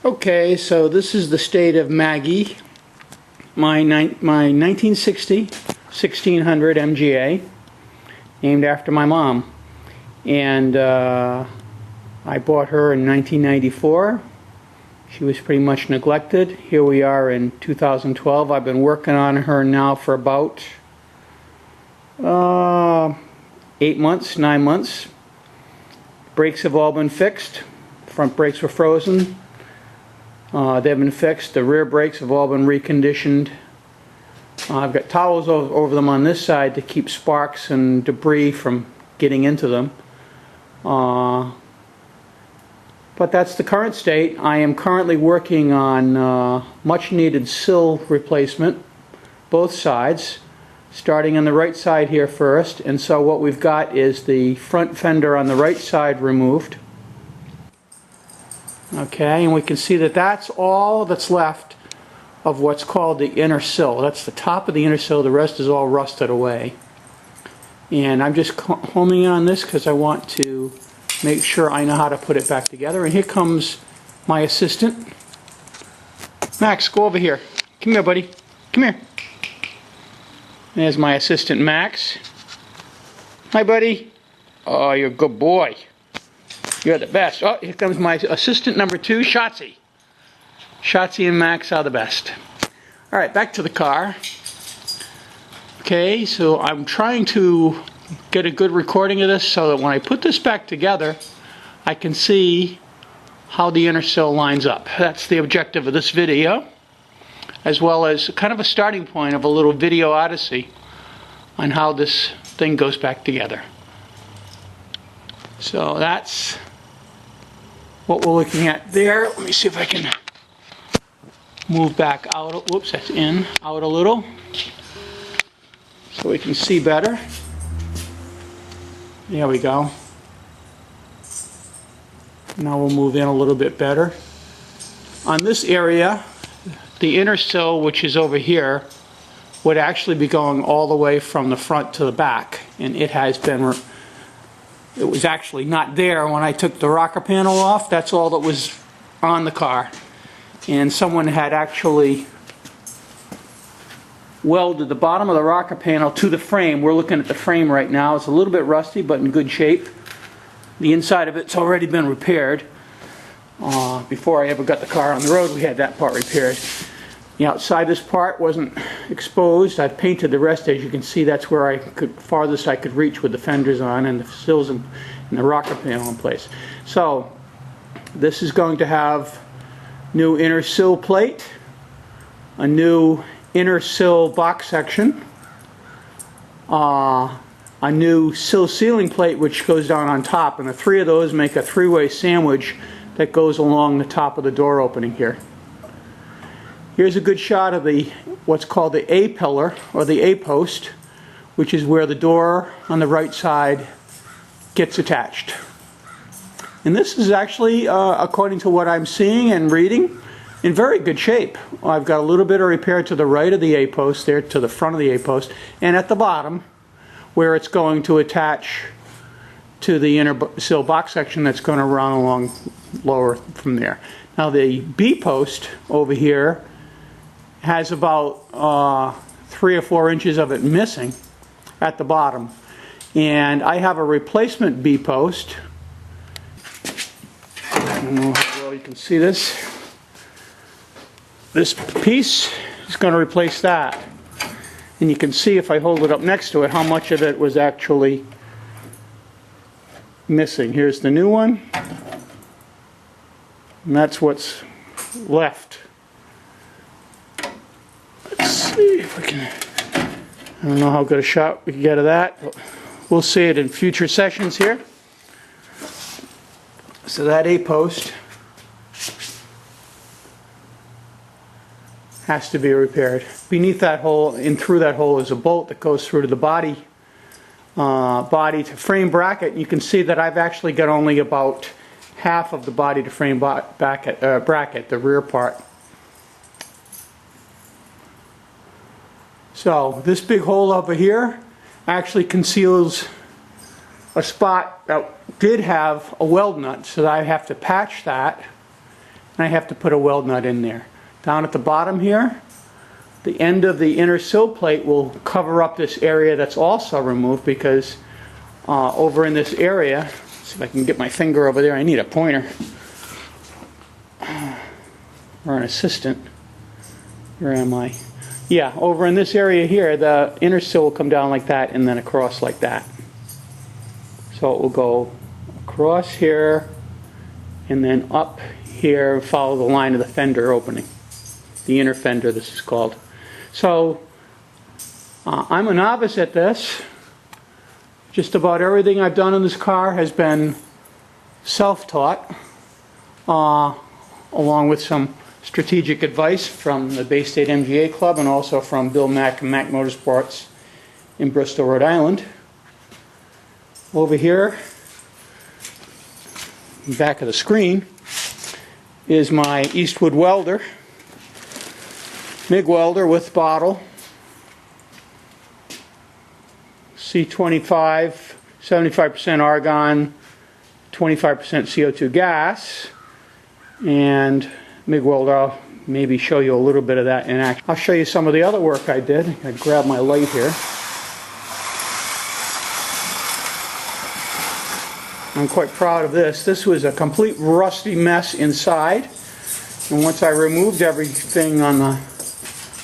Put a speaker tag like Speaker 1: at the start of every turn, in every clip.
Speaker 1: Okay, so this is the state of Maggie, my 1960 1600 MGA, named after my mom. And I bought her in 1994. She was pretty much neglected. Here we are in 2012. I've been working on her now for about 8 months, 9 months. Brakes have all been fixed. Front brakes were frozen. They've been fixed. The rear brakes have all been reconditioned. I've got towels over them on this side to keep sparks and debris from getting into them. But that's the current state. I am currently working on much needed sill replacement, both sides, starting on the right side here first. And so what we've got is the front fender on the right side removed. Okay, and we can see that that's all that's left of what's called the inner sill. That's the top of the inner sill. The rest is all rusted away. And I'm just homing on this because I want to make sure I know how to put it back together. And here comes my assistant. Max, go over here. Come here, buddy. Come here. There's my assistant, Max. Hi, buddy. Oh, you're a good boy. You're the best. Oh, here comes my assistant number 2, Shotzi. Shotzi and Max are the best. All right, back to the car. Okay, so I'm trying to get a good recording of this so that when I put this back together, I can see how the inner sill lines up. That's the objective of this video, as well as kind of a starting point of a little video odyssey on how this thing goes back together. So that's what we're looking at there. Let me see if I can move back out. Whoops, that's in, out a little, so we can see better. There we go. Now we'll move in a little bit better. On this area, the inner sill, which is over here, would actually be going all the way from the front to the back, and it has been it was actually not there when I took the rocker panel off. That's all that was on the car. And someone had actually welded the bottom of the rocker panel to the frame. We're looking at the frame right now. It's a little bit rusty, but in good shape. The inside of it's already been repaired. Before I ever got the car on the road, we had that part repaired. The outside this part wasn't exposed. I've painted the rest. As you can see, that's where farthest I could reach with the fenders on and the sills and the rocker panel in place. So this is going to have new inner sill plate, a new inner sill box section, a new sill ceiling plate which goes down on top, and the three of those make a three-way sandwich that goes along the top of the door opening here. Here's a good shot of the what's called the A pillar or the A post, which is where the door on the right side gets attached. And this is actually, according to what I'm seeing and reading, in very good shape. I've got a little bit of repair to the right of the A post there, to the front of the A post, and at the bottom where it's going to attach to the inner sill box section that's going to run along lower from there. Now the B post over here has about 3 or 4 inches of it missing at the bottom, and I have a replacement B post. I don't know how well you can see this. This piece is going to replace that, and you can see if I hold it up next to it how much of it was actually missing. Here's the new one, and that's what's left. Let's see if we can, I don't know how good a shot we can get of that, but we'll see it in future sessions here. So that A post has to be repaired. Beneath that hole and through that hole is a bolt that goes through to the body to frame bracket. You can see that I've actually got only about half of the body to frame bracket, the rear part. So this big hole over here actually conceals a spot that did have a weld nut, so I have to patch that and I have to put a weld nut in there. Down at the bottom here, the end of the inner sill plate will cover up this area that's also removed, because over in this area, let's see if I can get my finger over there, I need a pointer or an assistant. Where am I? Yeah, over in this area here, the inner sill will come down like that and then across like that. So it will go across here and then up here, follow the line of the fender opening. The inner fender, this is called. So I'm a novice at this. Just about everything I've done in this car has been self-taught, along with some strategic advice from the Bay State MGA Club and also from Bill Mack and Mack Motorsports in Bristol, Rhode Island. Over here, back of the screen, is my Eastwood welder, MIG welder with bottle, C25, 75% argon, 25% CO2 gas, and MIG welder. I'll maybe show you a little bit of that in action. I'll show you some of the other work I did. I grab my light here. I'm quite proud of this. This was a complete rusty mess inside, and once I removed everything on the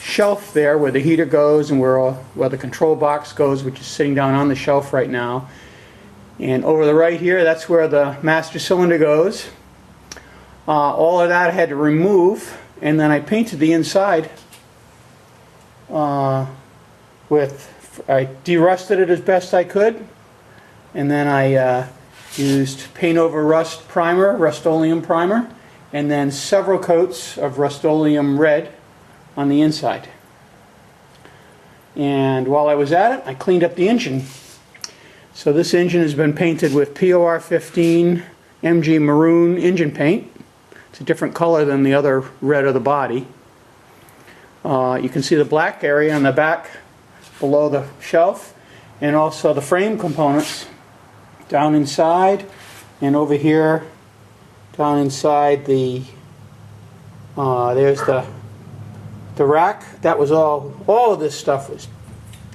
Speaker 1: shelf there where the heater goes and where the control box goes, which is sitting down on the shelf right now, and over the right here, that's where the master cylinder goes. All of that I had to remove, and then I painted the inside I de-rusted it as best I could, and then I used paint over rust primer, Rust-Oleum primer, and then several coats of Rust-Oleum red on the inside. And while I was at it, I cleaned up the engine. So this engine has been painted with POR 15 MG maroon engine paint. It's a different color than the other red of the body. You can see the black area on the back below the shelf, and also the frame components down inside, and over here down inside the there's the rack. That was all of this stuff was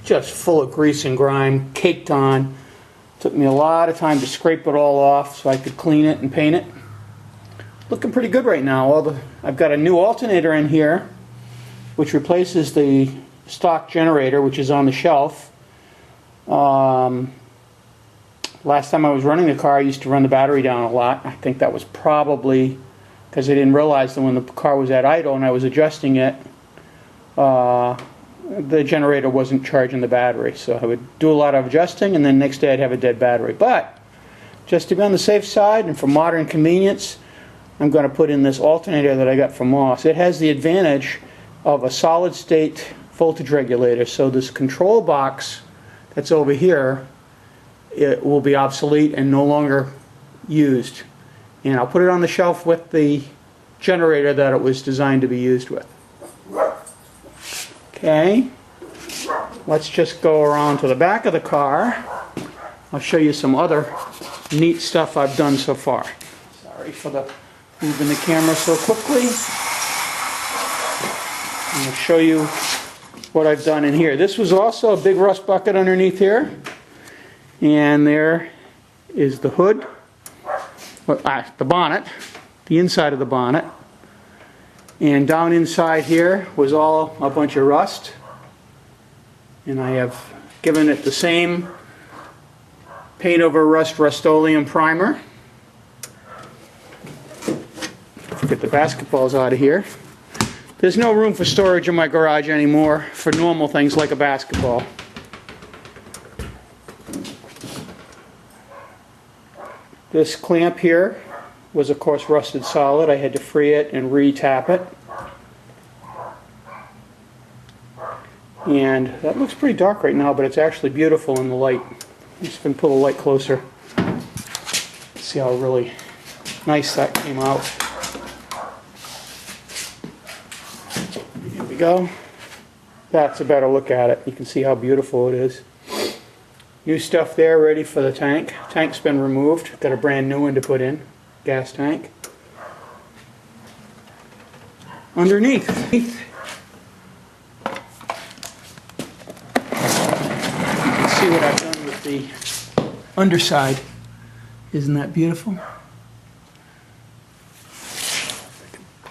Speaker 1: just full of grease and grime, caked on. Took me a lot of time to scrape it all off so I could clean it and paint it. Looking pretty good right now. I've got a new alternator in here, which replaces the stock generator, which is on the shelf. Last time I was running the car, I used to run the battery down a lot. I think that was probably because I didn't realize that when the car was at idle and I was adjusting it, the generator wasn't charging the battery. So I would do a lot of adjusting, and then next day I'd have a dead battery. But just to be on the safe side and for modern convenience, I'm going to put in this alternator that I got from Moss. It has the advantage of a solid state voltage regulator, so this control box that's over here, it will be obsolete and no longer used. And I'll put it on the shelf with the generator that it was designed to be used with. Okay, let's just go around to the back of the car. I'll show you some other neat stuff I've done so far. Sorry for moving the camera so quickly. I'm going to show you what I've done in here. This was also a big rust bucket underneath here. And there is the hood, the bonnet, the inside of the bonnet. And down inside here was all a bunch of rust. And I have given it the same paint over rust Rust-Oleum primer. Get the basketballs out of here. There's no room for storage in my garage anymore for normal things like a basketball. This clamp here was of course rusted solid. I had to free it and re-tap it. And that looks pretty dark right now, but it's actually beautiful in the light. I'm just going to pull the light closer. See how really nice that came out. Here we go. That's a better look at it. You can see how beautiful it is. New stuff there ready for the tank. Tank's been removed. Got a brand new one to put in. Gas tank. underneath. See what I've done with the underside. Isn't that beautiful?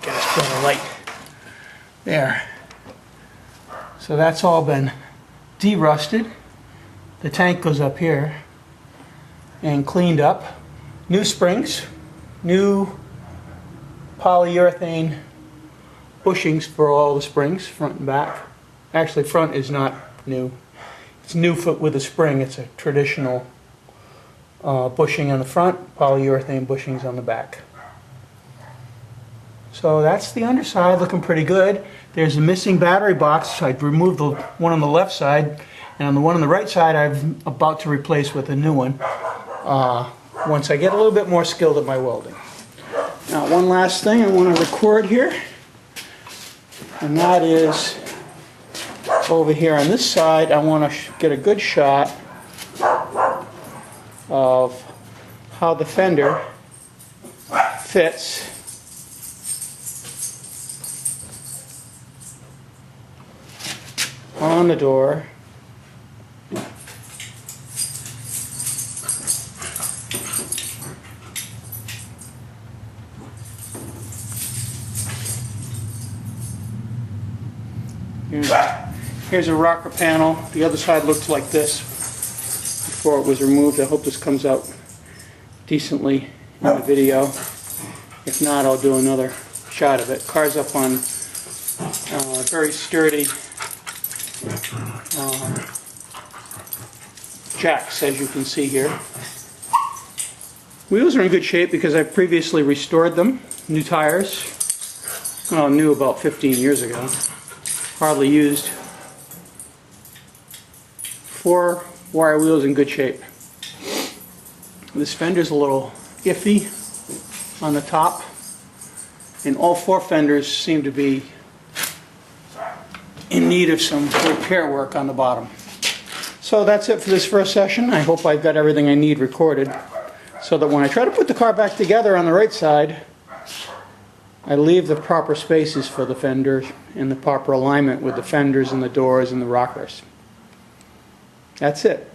Speaker 1: Get us better light. There. So that's all been de-rusted. The tank goes up here and cleaned up. New springs, new polyurethane bushings for all the springs, front and back. Actually, front is not new. It's new with a spring. It's a traditional bushing on the front, polyurethane bushings on the back. So that's the underside, looking pretty good. There's a missing battery box. I've removed the one on the left side, and on the one on the right side I'm about to replace with a new one once I get a little bit more skilled at my welding. Now, one last thing I want to record here, and that is over here on this side. I want to get a good shot of how the fender fits on the door. Here's a rocker panel. The other side looked like this before it was removed. I hope this comes out decently in the video. If not, I'll do another shot of it. Car's up on very sturdy jacks, as you can see here. Wheels are in good shape because I previously restored them. New tires. Well, new about 15 years ago. Hardly used. 4 wire wheels in good shape. This fender's a little iffy on the top, and all 4 fenders seem to be in need of some repair work on the bottom. So that's it for this first session. I hope I've got everything I need recorded so that when I try to put the car back together on the right side, I leave the proper spaces for the fenders and the proper alignment with the fenders and the doors and the rockers. That's it.